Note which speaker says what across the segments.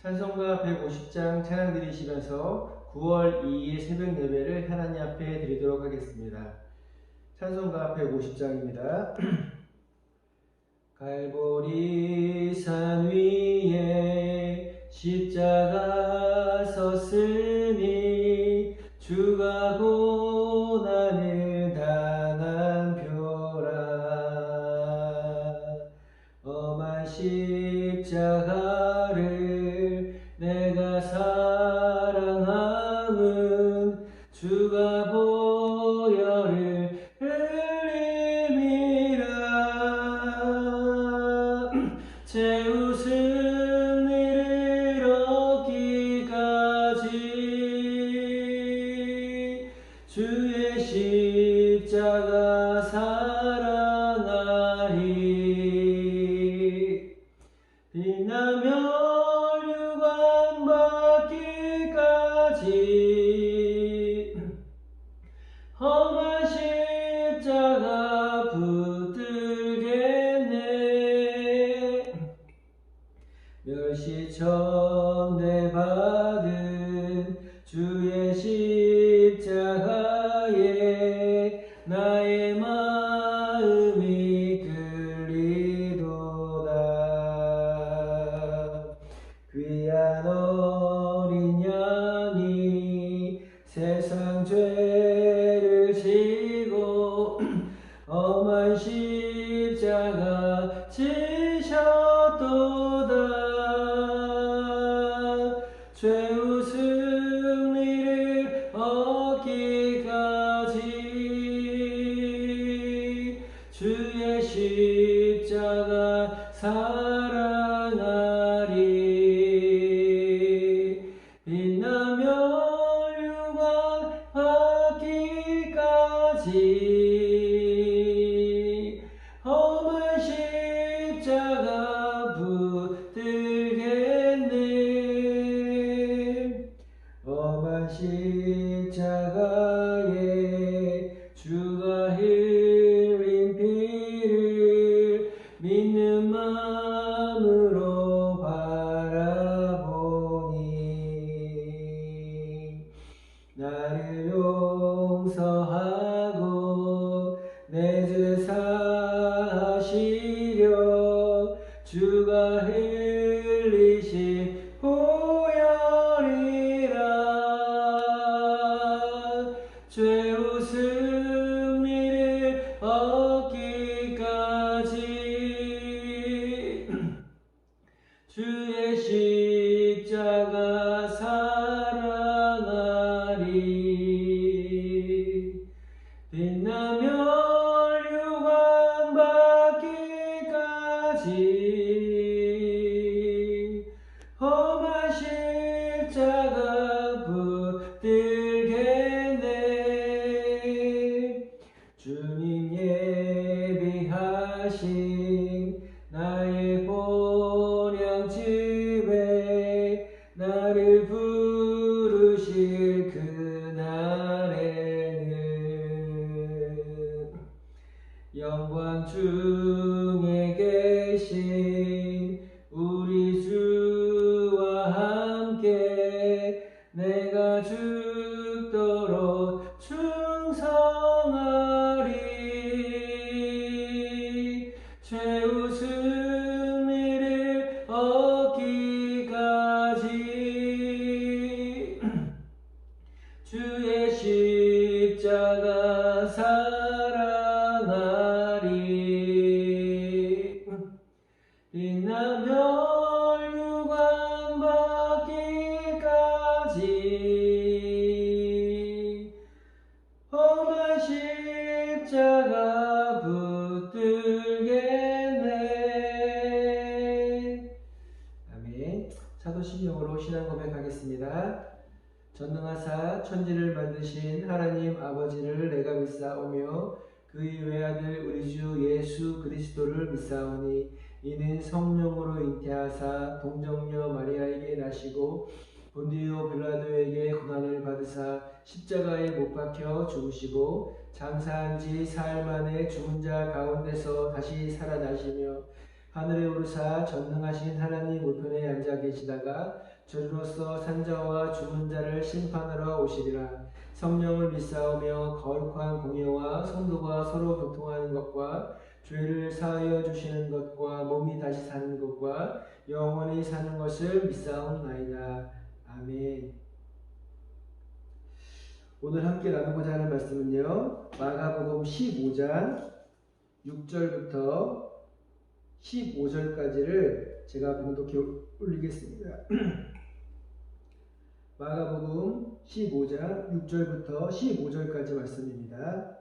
Speaker 1: 찬송가 150장 찬양 드리시면서 9월 2일 새벽 예배를 하나님 앞에 드리도록 하겠습니다. 찬송가 150장입니다. 갈보리 산 위에 십자가 섰으니 주가 고난을 당한 표라. 엄한 십자가를 내가 사랑함은 주가 보혈을 흘림이라. 제 웃음 이를 얻기까지 주의 십자가 사랑하리. 빛나며 유관 받기까지 험한 십자가 붙들겠네. 멸시천대 받은 주의 십자가에 나의 마음이 끌리도다. 귀한 어린 양이 세상 죄를 지고 엄한 십자가 지셨도다. 죄 웃음 이를 얻기까지 주의 십자가 사랑하리. 빛나며 유관 받기까지 험한 십자가 붙들겠네. 엄한 십자가에 주가 흘린 피를 믿는 마음으로 바라보니 나를 용서하고 내 죄 사하시려 주가 흘리신 보혈이라. 죄 웃음 이를 얻기까지 주의 십자가 사랑하리. 빛나며 유관 받기까지 험한 십자가 붙들겠네. 주님 예비하신 나의 본향집에 나를 부르실 그날에는 영광 중에 계신 우리 주와 함께 내가 죽도록 충성하리. 죄 웃음 이를 얻기까지 주의 십자가 사랑하리. 빛나며 유관 받기까지 험한 십자가 붙들겠네. 아멘. 사도신경으로 신앙 고백하겠습니다. 전능하사 천지를 만드신 하나님 아버지를 내가 믿사오며 그의 외아들 우리 주 예수 그리스도를 믿사오니 이는 성령으로 잉태하사 동정녀 마리아에게 나시고 본디오 빌라도에게 고난을 받으사 십자가에 못 박혀 죽으시고 장사한 지 사흘 만에 죽은 자 가운데서 다시 살아나시며 하늘에 오르사 전능하신 하나님 우편에 앉아 계시다가 저주로서 산자와 죽은 자를 심판하러 오시리라. 성령을 믿사오며 거룩한 공예와 성도가 서로 교통하는 것과 죄를 사하여 주시는 것과 몸이 다시 사는 것과 영원히 사는 것을 믿사옵나이다. 아멘. 오늘 함께 나누고자 하는 말씀은요, 마가복음 15장 6절부터 15절까지를 제가 봉독해 올리겠습니다. 마가복음 15장 6절부터 15절까지 말씀입니다.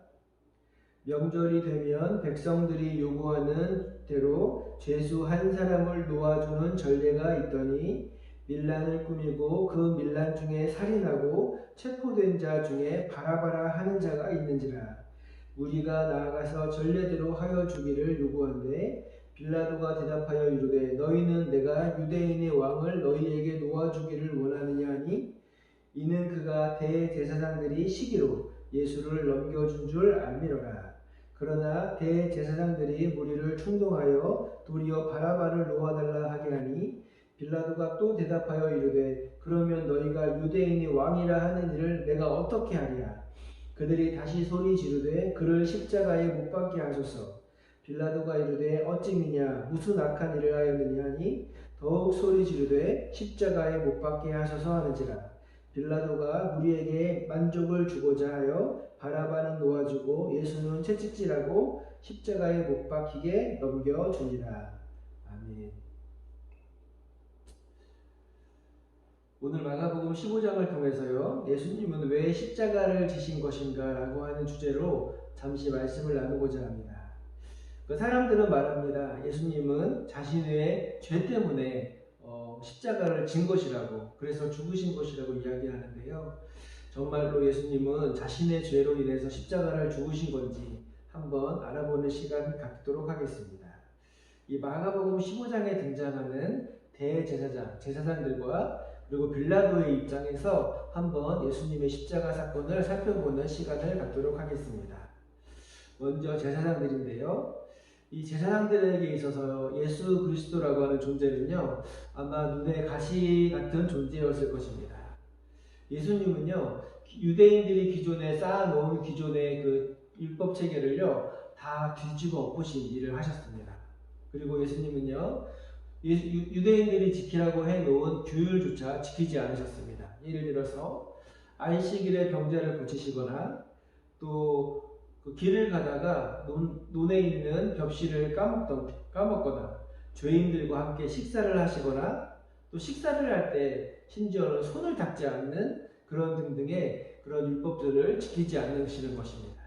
Speaker 1: 명절이 되면 백성들이 요구하는 대로 죄수 한 사람을 놓아주는 전례가 있더니 밀란을 꾸미고 그 밀란 중에 살인하고 체포된 자 중에 바라바라 하는 자가 있는지라. 무리가 나아가서 전례대로 하여 주기를 요구한데 빌라도가 대답하여 이르되 너희는 내가 유대인의 왕을 너희에게 놓아주기를 원하느냐 하니 이는 그가 대제사장들이 시기로 예수를 넘겨준 줄 알미러라. 그러나 대제사장들이 무리를 충동하여 도리어 바라바를 놓아달라 하게 하니 빌라도가 또 대답하여 이르되 그러면 너희가 유대인의 왕이라 하는 일을 내가 어떻게 하리야. 그들이 다시 소리 지르되 그를 십자가에 못 박게 하소서. 빌라도가 이르되 어찌미냐 무슨 악한 일을 하였느냐 하니 더욱 소리 지르되 십자가에 못 박게 하소서 하는지라. 빌라도가 무리에게 만족을 주고자 하여 바라바는 놓아주고 예수는 채찍질하고 십자가에 못 박히게 넘겨주니라. 아멘. 오늘 마가복음 15장을 통해서요, 예수님은 왜 십자가를 지신 것인가 라고 하는 주제로 잠시 말씀을 나누고자 합니다. 그 사람들은 말합니다. 예수님은 자신의 죄 때문에 십자가를 진 것이라고, 그래서 죽으신 것이라고 이야기하는데요. 정말로 예수님은 자신의 죄로 인해서 십자가를 죽으신 건지 한번 알아보는 시간을 갖도록 하겠습니다. 이 마가복음 15장에 등장하는 대제사장, 제사장들과 그리고 빌라도의 입장에서 한번 예수님의 십자가 사건을 살펴보는 시간을 갖도록 하겠습니다. 먼저 제사장들인데요. 이 제사장들에게 있어서 예수 그리스도라고 하는 존재는요, 아마 눈에 가시 같은 존재였을 것입니다. 예수님은요, 유대인들이 기존에 쌓아놓은 기존의 그 율법 체계를요, 다 뒤집어 엎으신 일을 하셨습니다. 그리고 예수님은요, 유대인들이 지키라고 해놓은 규율조차 지키지 않으셨습니다. 예를 들어서 안식일에 병자를 고치시거나 또 그 길을 가다가 논에 있는 벽실을 까먹거나 죄인들과 함께 식사를 하시거나 또 식사를 할 때 심지어는 손을 닦지 않는 그런 등등의 그런 율법들을 지키지 않으시는 것입니다.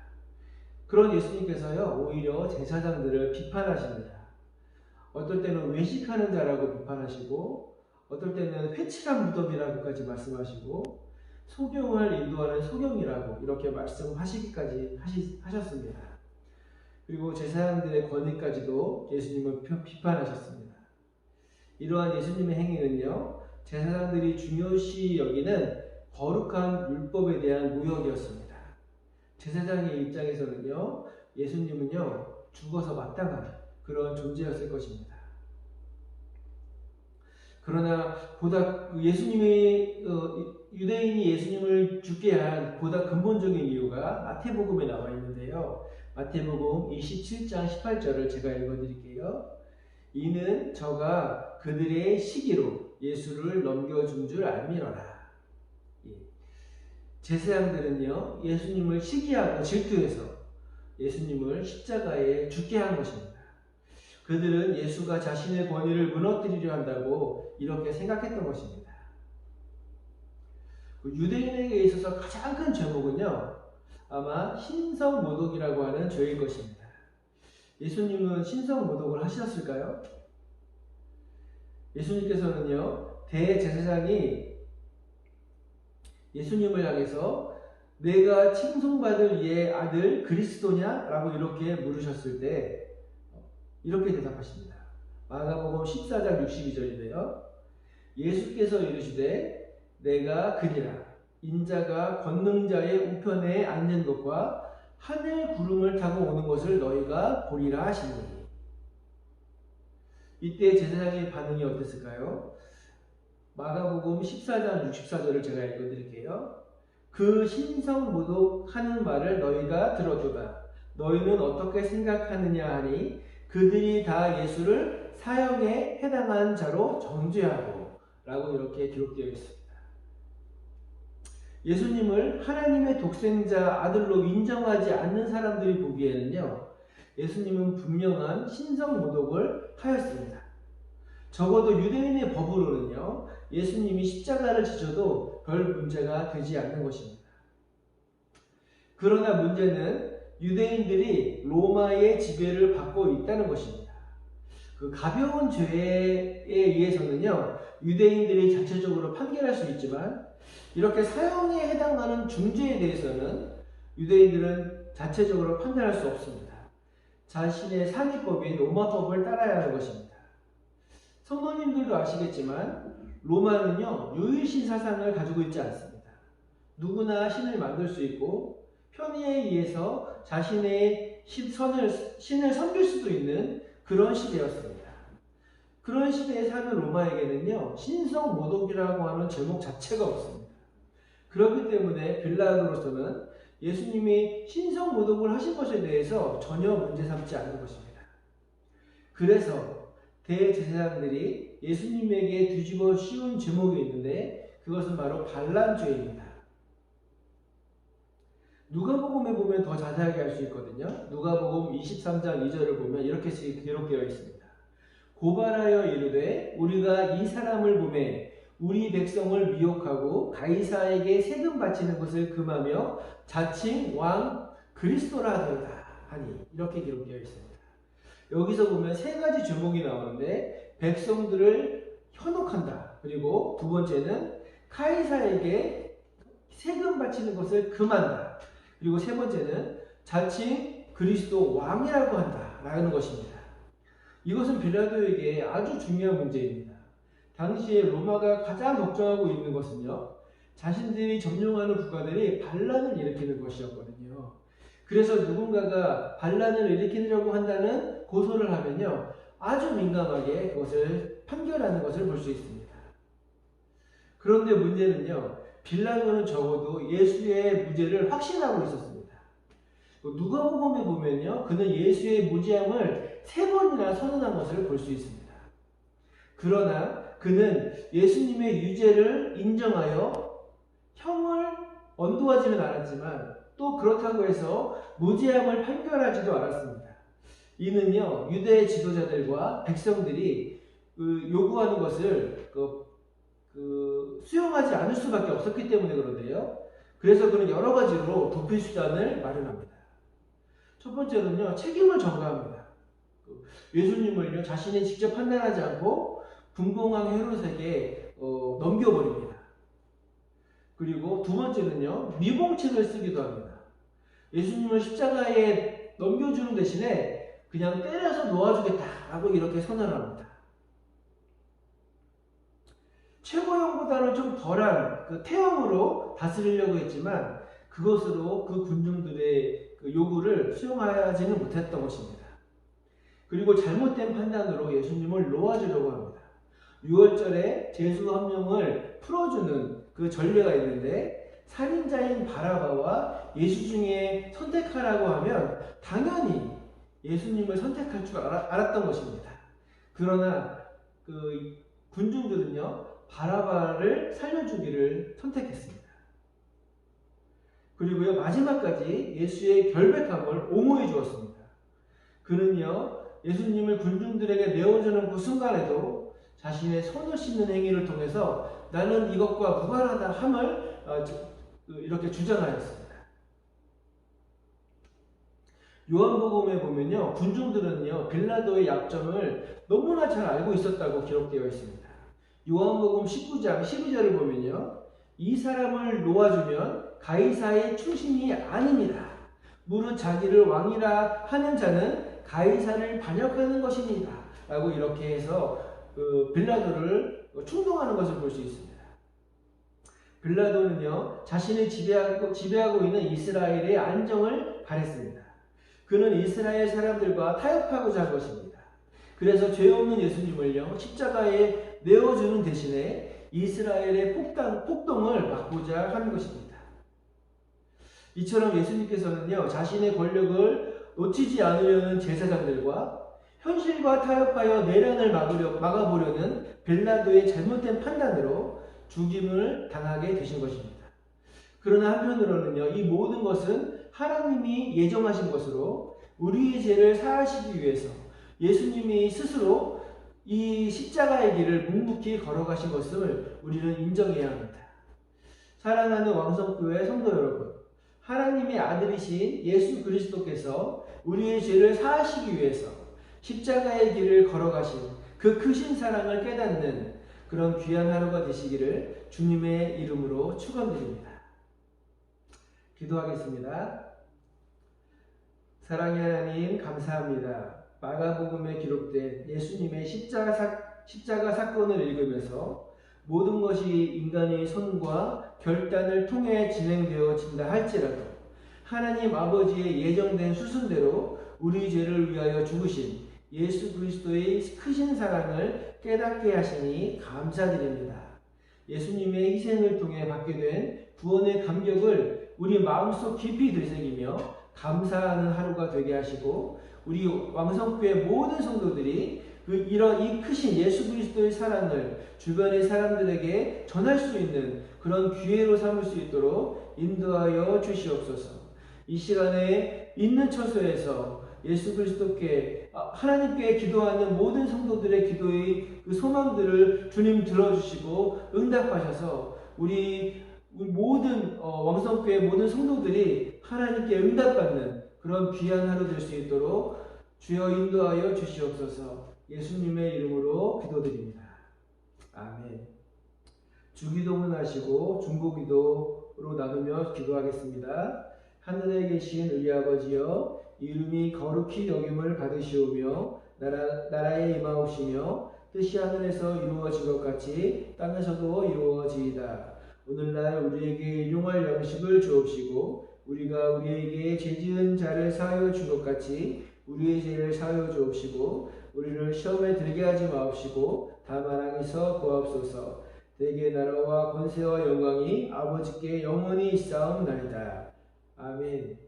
Speaker 1: 그런 예수님께서요, 오히려 제사장들을 비판하십니다. 어떨 때는 외식하는 자라고 비판하시고 어떨 때는 회칠한 무덤이라고까지 말씀하시고 소경을 인도하는 소경이라고 이렇게 말씀하시기까지 하셨습니다. 그리고 제사장들의 권위까지도 예수님을 비판하셨습니다. 이러한 예수님의 행위는요, 제사장들이 중요시 여기는 거룩한 율법에 대한 모욕이었습니다. 제사장의 입장에서는요, 예수님은요, 죽어서 마땅한 그런 존재였을 것입니다. 그러나 보다 유대인이 예수님을 죽게 한 보다 근본적인 이유가 마태복음에 나와 있는데요. 마태복음 27장 18절을 제가 읽어드릴게요. 이는 저가 그들의 시기로 예수를 넘겨준 줄 알미러라. 제사장들은요, 예수님을 시기하고 질투해서 예수님을 십자가에 죽게 한 것입니다. 그들은 예수가 자신의 권위를 무너뜨리려 한다고 이렇게 생각했던 것입니다. 유대인에게 있어서 가장 큰 죄목은요, 아마 신성모독이라고 하는 죄일 것입니다. 예수님은 신성모독을 하셨을까요? 예수님께서는요, 대제사장이 예수님을 향해서 내가 칭송받을 이의 아들 그리스도냐? 라고 이렇게 물으셨을 때 이렇게 대답하십니다. 마가복음 14장 62절인데요. 예수께서 이르시되 내가 그니라. 인자가 권능자의 우편에 앉는 것과 하늘 구름을 타고 오는 것을 너희가 보리라 하시니. 이때 제사장의 반응이 어땠을까요? 마가복음 14장 64절을 제가 읽어드릴게요. 그 신성모독하는 말을 너희가 들었도다. 너희는 어떻게 생각하느냐 하니 그들이 다 예수를 사형에 해당한 자로 정죄하고 라고 이렇게 기록되어 있습니다. 예수님을 하나님의 독생자 아들로 인정하지 않는 사람들이 보기에는요, 예수님은 분명한 신성모독을 하였습니다. 적어도 유대인의 법으로는요, 예수님이 십자가를 지셔도 별 문제가 되지 않는 것입니다. 그러나 문제는 유대인들이 로마의 지배를 받고 있다는 것입니다. 그 가벼운 죄에 의해서는요, 유대인들이 자체적으로 판결할 수 있지만 이렇게 사형에 해당하는 중죄에 대해서는 유대인들은 자체적으로 판단할 수 없습니다. 자신의 상위법인 로마법을 따라야 하는 것입니다. 성도님들도 아시겠지만 로마는요, 유일신 사상을 가지고 있지 않습니다. 누구나 신을 만들 수 있고 편의에 의해서 자신의 신을 섬길 수도 있는 그런 시대였습니다. 그런 시대에 사는 로마에게는요, 신성모독이라고 하는 제목 자체가 없습니다. 그렇기 때문에 빌라도로서는 예수님이 신성모독을 하신 것에 대해서 전혀 문제 삼지 않는 것입니다. 그래서 대제사장들이 예수님에게 뒤집어 씌운 제목이 있는데 그것은 바로 반란죄입니다. 누가복음에 보면 더 자세하게 알 수 있거든요. 누가복음 23장 2절을 보면 이렇게 기록되어 있습니다. 고발하여 이르되 우리가 이 사람을 보매 우리 백성을 미혹하고 가이사에게 세금 바치는 것을 금하며 자칭 왕 그리스도라 하더이다 하니 이렇게 기록되어 있습니다. 여기서 보면 세 가지 제목이 나오는데 백성들을 현혹한다. 그리고 두 번째는 카이사에게 세금 바치는 것을 금한다. 그리고 세 번째는 자칭 그리스도 왕이라고 한다 라는 것입니다. 이것은 빌라도에게 아주 중요한 문제입니다. 당시에 로마가 가장 걱정하고 있는 것은요, 자신들이 점령하는 국가들이 반란을 일으키는 것이었거든요. 그래서 누군가가 반란을 일으키려고 한다는 고소를 하면요, 아주 민감하게 그것을 판결하는 것을 볼 수 있습니다. 그런데 문제는요, 빌라도는 적어도 예수의 무죄를 확신하고 있었습니다. 누가복음에 보면요, 그는 예수의 무죄함을 3번이나 선언한 것을 볼 수 있습니다. 그러나 그는 예수님의 유죄를 인정하여 형을 언도하지는 않았지만 또 그렇다고 해서 무죄함을 판결하지도 않았습니다. 이는요, 유대 지도자들과 백성들이 요구하는 것을 수용하지 않을 수밖에 없었기 때문에 그런데요. 그래서 그는 여러 가지로 도피 수단을 마련합니다. 첫 번째로는요, 책임을 전가합니다. 예수님을요, 자신이 직접 판단하지 않고 분봉왕 헤롯에게 넘겨버립니다. 그리고 두 번째는요, 미봉책을 쓰기도 합니다. 예수님을 십자가에 넘겨주는 대신에 그냥 때려서 놓아주겠다라고 이렇게 선언합니다. 최고형보다는 좀 덜한 그 태형으로 다스리려고 했지만 그것으로 그 군중들의 그 요구를 수용하지는 못했던 것입니다. 그리고 잘못된 판단으로 예수님을 놓아주려고 합니다. 6월절에 제수 한 명을 풀어주는 그 전례가 있는데 살인자인 바라바와 예수 중에 선택하라고 하면 당연히 예수님을 선택할 줄 알았던 것입니다. 그러나 그 군중들은요, 바라바를 살려주기를 선택했습니다. 그리고요, 마지막까지 예수의 결백함을 옹호해 주었습니다. 그는요, 예수님을 군중들에게 내어주는 그 순간에도 자신의 손을 씻는 행위를 통해서 나는 이것과 무관하다 함을 이렇게 주장하였습니다. 요한복음에 보면요, 군중들은요, 빌라도의 약점을 너무나 잘 알고 있었다고 기록되어 있습니다. 요한복음 19장 12절을 보면요, 이 사람을 놓아주면 가이사의 충신이 아닙니다. 무릇 자기를 왕이라 하는 자는 가이사를 반역하는 것입니다. 라고 이렇게 해서 빌라도를 충동하는 것을 볼 수 있습니다. 빌라도는요, 자신이 지배하고 있는 이스라엘의 안정을 바랬습니다. 그는 이스라엘 사람들과 타협하고자 한 것입니다. 그래서 죄 없는 예수님을요, 십자가에 내어주는 대신에 이스라엘의 폭동을 막고자 하는 것입니다. 이처럼 예수님께서는요, 자신의 권력을 놓치지 않으려는 제사장들과 현실과 타협하여 내란을 막아보려는 벨라도의 잘못된 판단으로 죽임을 당하게 되신 것입니다. 그러나 한편으로는요, 이 모든 것은 하나님이 예정하신 것으로 우리의 죄를 사하시기 위해서 예수님이 스스로 이 십자가의 길을 묵묵히 걸어가신 것을 우리는 인정해야 합니다. 사랑하는 왕성교회 성도 여러분, 하나님의 아들이신 예수 그리스도께서 우리의 죄를 사하시기 위해서 십자가의 길을 걸어가신 그 크신 사랑을 깨닫는 그런 귀한 하루가 되시기를 주님의 이름으로 축원드립니다. 기도하겠습니다. 사랑의 하나님, 감사합니다. 마가복음에 기록된 예수님의 십자가 사건을 읽으면서 모든 것이 인간의 손과 결단을 통해 진행되어진다 할지라도 하나님 아버지의 예정된 수순대로 우리 죄를 위하여 죽으신 예수 그리스도의 크신 사랑을 깨닫게 하시니 감사드립니다. 예수님의 희생을 통해 받게 된 구원의 감격을 우리 마음속 깊이 되새기며 감사하는 하루가 되게 하시고 우리 왕성교회 모든 성도들이 이런 이 크신 예수 그리스도의 사랑을 주변의 사람들에게 전할 수 있는 그런 기회로 삼을 수 있도록 인도하여 주시옵소서. 이 시간에 있는 처소에서 예수 그리스도께 하나님께 기도하는 모든 성도들의 기도의 그 소망들을 주님 들어주시고 응답하셔서 우리 모든 왕성교회 모든 성도들이 하나님께 응답받는 그런 귀한 하루 될 수 있도록 주여 인도하여 주시옵소서. 예수님의 이름으로 기도드립니다. 아멘. 주기도문 하시고 중보기도로 나누며 기도하겠습니다. 하늘에 계신 우리 아버지여, 이름이 거룩히 여김을 받으시오며 나라에 임하옵시며 뜻이 하늘에서 이루어진 것 같이 땅에서도 이루어지이다. 오늘날 우리에게 일용할 양식을 주옵시고 우리가 우리에게 죄지은 자를 사하여 준 것 같이 우리의 죄를 사하여 주옵시고 우리를 시험에 들게 하지 마옵시고 다만 악에서 구하옵소서. 대개 나라와 권세와 영광이 아버지께 영원히 있사옵나이다. 아멘.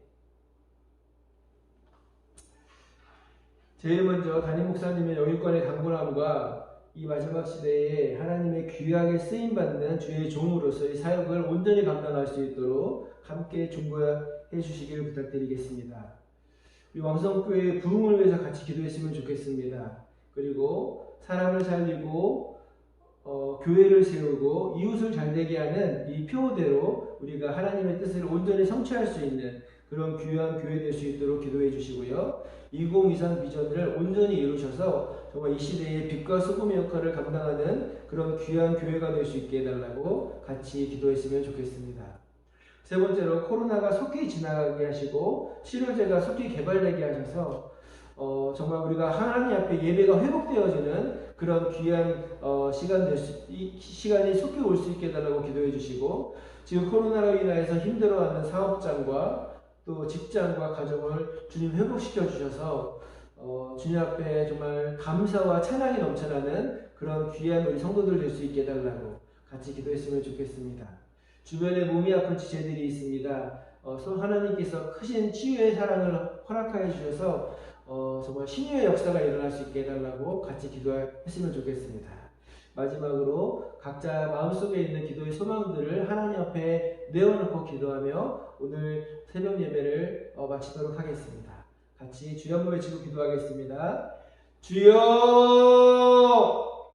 Speaker 1: 제일 먼저 담임 목사님의 영육권의 강건함과 이 마지막 시대에 하나님의 귀하게 쓰임받는 주의 종으로서의 사역을 온전히 감당할 수 있도록 함께 중보해 주시기를 부탁드리겠습니다. 우리 왕성교회의 부흥을 위해서 같이 기도했으면 좋겠습니다. 그리고 사람을 살리고 교회를 세우고 이웃을 잘되게 하는 이 표대로 우리가 하나님의 뜻을 온전히 성취할 수 있는 그런 귀한 교회 될 수 있도록 기도해 주시고요. 2023 비전을 온전히 이루셔서 정말 이 시대의 빛과 소금의 역할을 감당하는 그런 귀한 교회가 될 수 있게 해달라고 같이 기도했으면 좋겠습니다. 세 번째로 코로나가 속히 지나가게 하시고 치료제가 속히 개발되게 하셔서 정말 우리가 하나님 앞에 예배가 회복되어지는 그런 귀한 시간이 속히 올 수 있게 해달라고 기도해 주시고 지금 코로나로 인해서 힘들어하는 사업장과 또 직장과 가정을 주님 회복시켜 주셔서 주님 앞에 정말 감사와 찬양이 넘쳐나는 그런 귀한 우리 성도들 될 수 있게 해달라고 같이 기도했으면 좋겠습니다. 주변에 몸이 아픈 지체들이 있습니다. 하나님께서 크신 치유의 사랑을 허락하여 주셔서 정말 신유의 역사가 일어날 수 있게 해달라고 같이 기도했으면 좋겠습니다. 마지막으로 각자 마음속에 있는 기도의 소망들을 하나님 앞에 내어놓고 기도하며 오늘 새벽 예배를 마치도록 하겠습니다. 같이 주여 한번 외치고 기도하겠습니다. 주여!